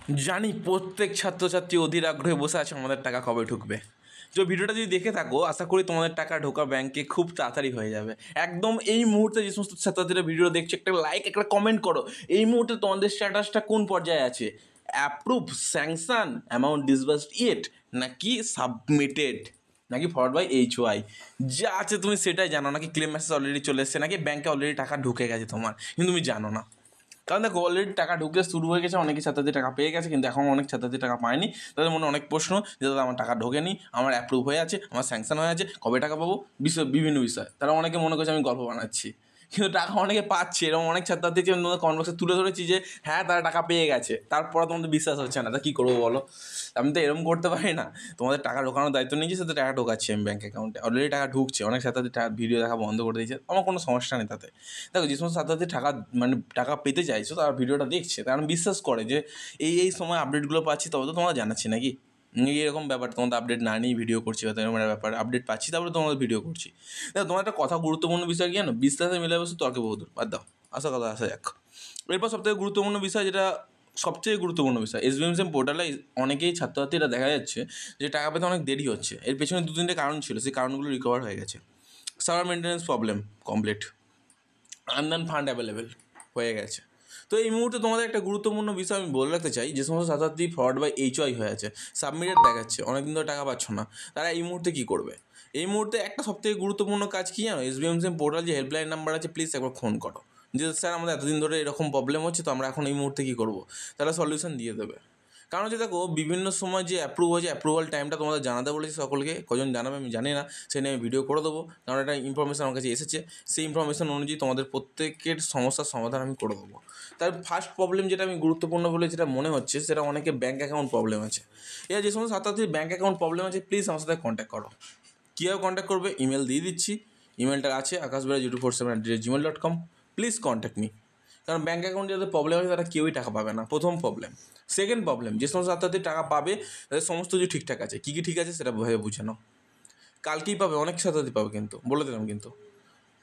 জানি প্রত্যেক ছাত্রছাত্রী অধীর আগ্রহে বসে আছে আমাদের টাকা কবে ঢুকবে। তো ভিডিওটা যদি দেখে থাকো, আশা করি তোমাদের টাকা ঢোকা ব্যাংকে খুব তাড়াতাড়ি হয়ে যাবে। একদম এই মুহূর্তে যে সমস্ত ছাত্রছাত্রীরা ভিডিও দেখছে, একটা লাইক একটা কমেন্ট করো। এই মুহূর্তে তোমাদের স্ট্যাটাসটা কোন পর্যায়ে আছে? Approve, sanction, amount disbursed yet, নাকি সাবমিটেড, নাকি ফরওয়ার্ড বাই HY? যা আছে তুমি সেটাই জানো, নাকি ক্লেম মেসেজ অলরেডি চলে এসছে, নাকি ব্যাংকে অলরেডি টাকা ঢুকে গেছে তোমার, কিন্তু তুমি জানো না। কারণ দেখো, অলরেডি টাকা ঢুকতে শুরু হয়ে গেছে, অনেকে ছাত্রছাত্রী টাকা পেয়ে গেছে, কিন্তু এখন অনেক ছাত্রছাত্রী টাকা পায়নি। তাদের মনে অনেক প্রশ্ন যে দাদা আমার টাকা ঢোকেনি, আমার অ্যাপ্রুভ হয়ে আছে, আমার স্যাংশন হয়ে আছে, কবে টাকা পাবো, বিভিন্ন বিষয়। তারা অনেকে মনে করছে আমি গল্প বানাচ্ছি, কিন্তু টাকা অনেকে পাচ্ছে। এরকম অনেক ছাত্রছাত্রী তোমাদের কমেন্ট বক্সে তুলে ধরেছি যে হ্যাঁ তারা টাকা পেয়ে গেছে, তারপরে তোমাদের বিশ্বাস হচ্ছে না। তা কী করবো বলো? আমি তো এরকম করতে পারি না। তোমাদের টাকা ঢোকানোর দায়িত্ব নিয়েছি, সাথে টাকা ঢোকাচ্ছি আমি ব্যাঙ্ক অ্যাকাউন্টে। অলরেডি টাকা ঢুকছে, অনেক ছাত্রছাত্রী টাকা ভিডিও দেখা বন্ধ করে দিয়েছে, আমার কোনো সমস্যা নেই তাতে। দেখো, যে সমস্ত ছাত্রছাত্রী টাকা পেতে চাইছো, তারা ভিডিওটা দেখছে, কারণ বিশ্বাস করে যে এই সময় আপডেটগুলো পাচ্ছি, তবে তো তোমরা জানাচ্ছি নাকি এরকম ব্যাপার। তোমাদের আপডেট না নিয়ে ভিডিও করছি, বা এরকম ব্যাপার, আপডেট পাচ্ছি তারপরে তোমাদের ভিডিও করছি। দেখো, তোমার একটা কথা গুরুত্বপূর্ণ বিষয় কি জানো? বিশ্বাসে মিলে বসে তর্কে বহুদূর, বাদ দাও, আসা যাক। এরপর সবথেকে গুরুত্বপূর্ণ বিষয়, যেটা সবচেয়ে গুরুত্বপূর্ণ বিষয়, SBMSM পোর্টালে অনেকেই ছাত্রছাত্রীরা দেখা যাচ্ছে যে টাকা পেতে অনেক দেরি হচ্ছে। এর পেছনে 2-3টে কারণ ছিল, সেই কারণগুলো রিকভার হয়ে গেছে। সার্ভার মেনটেন্যান্স প্রবলেম কমপ্লিট, আনদান ফান্ড অ্যাভেলেবেল হয়ে গেছে। তো এই মুহূর্তে তোমাদের একটা গুরুত্বপূর্ণ বিষয় আমি বলে রাখতে চাই, যে সমস্ত ছাত্রছাত্রী ফরওয়ার্ড বাই HY হয়ে আছে, সাবমিটেড দেখাচ্ছে, অনেকদিন ধরে টাকা পাচ্ছ না, তারা এই মুহূর্তে কী করবে? এই মুহূর্তে একটা সবথেকে গুরুত্বপূর্ণ কাজ কী জানো? SBMSM পোর্টাল যে হেল্পলাইন নাম্বার আছে, প্লিজ একবার ফোন করো যে স্যার আমাদের এতদিন ধরে এরকম প্রবলেম হচ্ছে, তো আমরা এখন এই মুহূর্তে কী করবো। তারা সলিউশন দিয়ে দেবে। কারণ হচ্ছে দেখো, বিভিন্ন সময় যে অ্যাপ্রুভ হয়েছে, অ্যাপ্রুভাল টাইমটা তোমাদের জানাতে বলেছি সকলকে, কজন জানাবে আমি জানি না, সে নিয়ে আমি ভিডিও করে দেবো। কারণ একটা ইনফরমেশান আমার কাছে এসেছে, সেই ইনফরমেশান অনুযায়ী তোমাদের প্রত্যেকের সমস্যার সমাধান আমি করে দেবো। তার ফার্স্ট প্রবলেম যেটা আমি গুরুত্বপূর্ণ বলে যেটা মনে হচ্ছে, সেটা অনেকে ব্যাঙ্ক অ্যাকাউন্ট প্রবলেম আছে। এবার যে সমস্ত ছাত্রছাত্রীর ব্যাঙ্ক অ্যাকাউন্ট প্রবলেম আছে, প্লিজ আমার সাথে কন্ট্যাক্ট করো। কীভাবে কন্ট্যাক্ট করবে? ইমেল দিয়ে দিচ্ছি, ইমেলটা আছে akashbera0247@gmail.com। Please contact me. কারণ ব্যাঙ্ক অ্যাকাউন্টে যাদের প্রবলেম আছে, তারা কেউই টাকা পাবে না, প্রথম প্রবলেম। সেকেন্ড প্রবলেম, যে সমস্ত ছাত্রছাত্রী টাকা পাবে তাদের সমস্ত কিছু ঠিকঠাক আছে। কী কী ঠিক আছে সেটা ভেবে বুঝে নাও। কালকেই পাবে, অনেক ছাত্রছাত্রী পাবে, কিন্তু বলে দিলাম। কিন্তু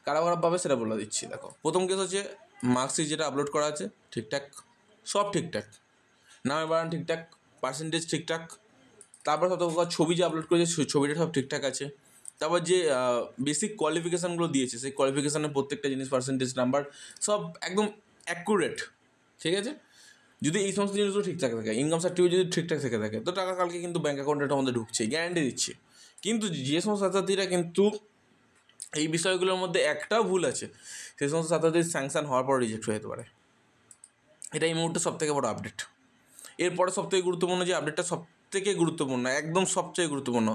কারা কারা পাবে সেটা বলে দিচ্ছি। দেখো, প্রথম কেস হচ্ছে মার্কশিট যেটা আপলোড করা আছে ঠিকঠাক, সব ঠিকঠাক, নামের বানান ঠিকঠাক, পার্সেন্টেজ ঠিকঠাক। তারপর সব ছবি যে আপলোড করেছে, ছবিটা সব ঠিকঠাক আছে। তারপর যে বেসিক কোয়ালিফিকেশানগুলো দিয়েছে, সেই কোয়ালিফিকেশানের প্রত্যেকটা জিনিস, পার্সেন্টেজ, নাম্বার, সব একদম অ্যাকুরেট, ঠিক আছে। যদি এই সমস্ত জিনিসগুলো ঠিকঠাক থাকে, ইনকাম সার্টিফিকেট যদি ঠিকঠাক থেকে থাকে, তো টাকা কালকে কিন্তু ব্যাঙ্ক অ্যাকাউন্টে আমাদের ঢুকছে, গ্যারান্টি দিচ্ছি। কিন্তু যে সমস্ত ছাত্রছাত্রীরা কিন্তু এই বিষয়গুলোর মধ্যে একটাও ভুল আছে, সেই সমস্ত ছাত্রছাত্রীর স্যাংশন হওয়ার পর রিজেক্ট হয়ে যেতে পারে। এটা এই মুহূর্তে সবথেকে বড় আপডেট। এরপরে সবথেকে গুরুত্বপূর্ণ যে আপডেটটা, সবথেকে গুরুত্বপূর্ণ, একদম সবচেয়ে গুরুত্বপূর্ণ,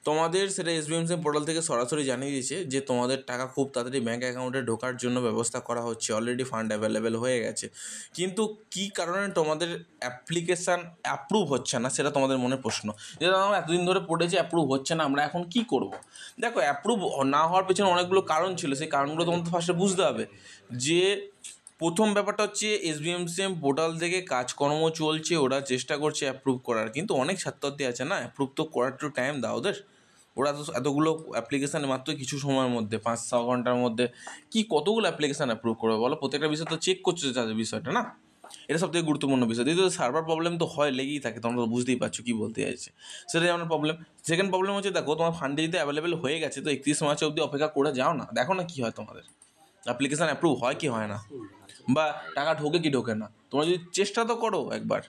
তোমাদের সেটা SBMSM পোর্টাল থেকে সরাসরি জানিয়ে দিয়েছে যে তোমাদের টাকা খুব তাড়াতাড়ি ব্যাঙ্ক অ্যাকাউন্টে ঢোকার জন্য ব্যবস্থা করা হচ্ছে, অলরেডি ফান্ড অ্যাভেলেবেল হয়ে গেছে। কিন্তু কী কারণে তোমাদের অ্যাপ্লিকেশান অ্যাপ্রুভ হচ্ছে না, সেটা তোমাদের মনে প্রশ্ন। যেটা আমরা এতদিন ধরে পড়েছি অ্যাপ্রুভ হচ্ছে না, আমরা এখন কী করব? দেখো, অ্যাপ্রুভ না হওয়ার পেছনে অনেকগুলো কারণ ছিল, সেই কারণগুলো তোমাদের ফার্স্টে বুঝতে হবে। যে প্রথম ব্যাপারটা হচ্ছে, SBMSM পোর্টাল থেকে কাজকর্ম চলছে, ওরা চেষ্টা করছে অ্যাপ্রুভ করার, কিন্তু অনেক ছাত্রছাত্রী আছে না, অ্যাপ্রুভ তো করার একটু টাইম দাও ওদের। ওরা তো এতগুলো অ্যাপ্লিকেশান মাত্র কিছু সময়ের মধ্যে, 5-6 ঘন্টার মধ্যে কি কতগুলো অ্যাপ্লিকেশান অ্যাপ্রুভ করবে বলো? প্রত্যেকটা বিষয় তো চেক করছে তাদের বিষয়টা, না? এটা সবথেকে গুরুত্বপূর্ণ বিষয়। দ্বিতীয়ত, সার্ভার প্রবলেম তো হয়, লেগেই থাকে, তোমরা তো বুঝতেই পারছো কী বলতে চাইছে, সেটাই আমার প্রবলেম। সেকেন্ড প্রবলেম হচ্ছে, দেখো তোমার ফান্ডে যদি অ্যাভেলেবেল হয়ে গেছে, তো 31 মার্চ অবধি অপেক্ষা করে যাও না, দেখো না কী হয়, তোমাদের অ্যাপ্লিকেশান অ্যাপ্রুভ হয় কি হয় না, বা টাকা ঢোকে কি ঢোকে না। তোমরা যদি চেষ্টা তো করো একবার।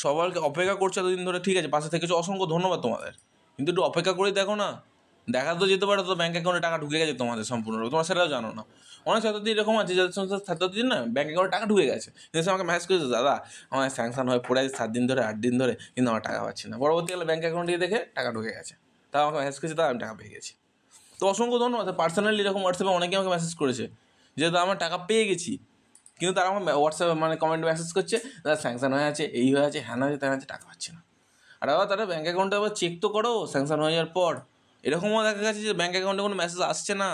সবাইকে অপেক্ষা করছো এতদিন ধরে, ঠিক আছে, পাশে থেকেছো, অসংখ্য ধন্যবাদ তোমাদের, কিন্তু একটু অপেক্ষা করে দেখো না। দেখা তো যেতে পারে তো ব্যাঙ্ক অ্যাকাউন্টে টাকা ঢুকে গেছে তোমাদের সম্পূর্ণরূপে, তোমরা সেটাও জানো না। অনেক ছাত্রছাত্রী এরকম আছে, যাদের সমস্ত ছাত্রছাত্রী না ব্যাঙ্ক অ্যাকাউন্টে টাকা ঢুকে গেছে, কিন্তু সে আমাকে মেসেজ করেছে, দাদা আমার স্যাংশন হয়ে পড়ে আছে 7 দিন ধরে, 8 দিন ধরে, কিন্তু আমার টাকা পাচ্ছি না। পরবর্তীকালে ব্যাঙ্ক অ্যাকাউন্টে দেখে টাকা ঢুকে গেছে, তাও আমাকে মেসেজ করেছে, দাদা আমি টাকা পেয়ে গেছি। তো অসংখ্য ধন্যবাদ। পার্সোনালি এরকম হোয়াটসঅ্যাপে অনেকে আমাকে মেসেজ করেছে যে দাদা আমার টাকা পেয়ে গেছি, কিন্তু তারা আমার হোয়াটসঅ্যাপে কমেন্ট মেসেজ করছে, দাদা স্যাংশন হয়ে আছে, এই হয়ে আছে, হ্যাঁ হয়েছে, তেন আছে, টাকা পাচ্ছে না। আর আবার তারা ব্যাঙ্ক অ্যাকাউন্টে আবার চেক তো করো স্যাংশন হয়ে যাওয়ার পর। এরকমও দেখা গেছে যে ব্যাঙ্ক অ্যাকাউন্টে কোনো মেসেজ আসছে না,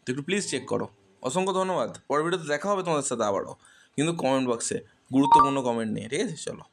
তো একটু প্লিজ চেক করো। অসংখ্য ধন্যবাদ। পরের ভিডিওতে দেখা হবে তোমাদের সাথে আবারও, কিন্তু কমেন্ট বক্সে গুরুত্বপূর্ণ কমেন্ট নিয়ে, ঠিক আছে? চলো।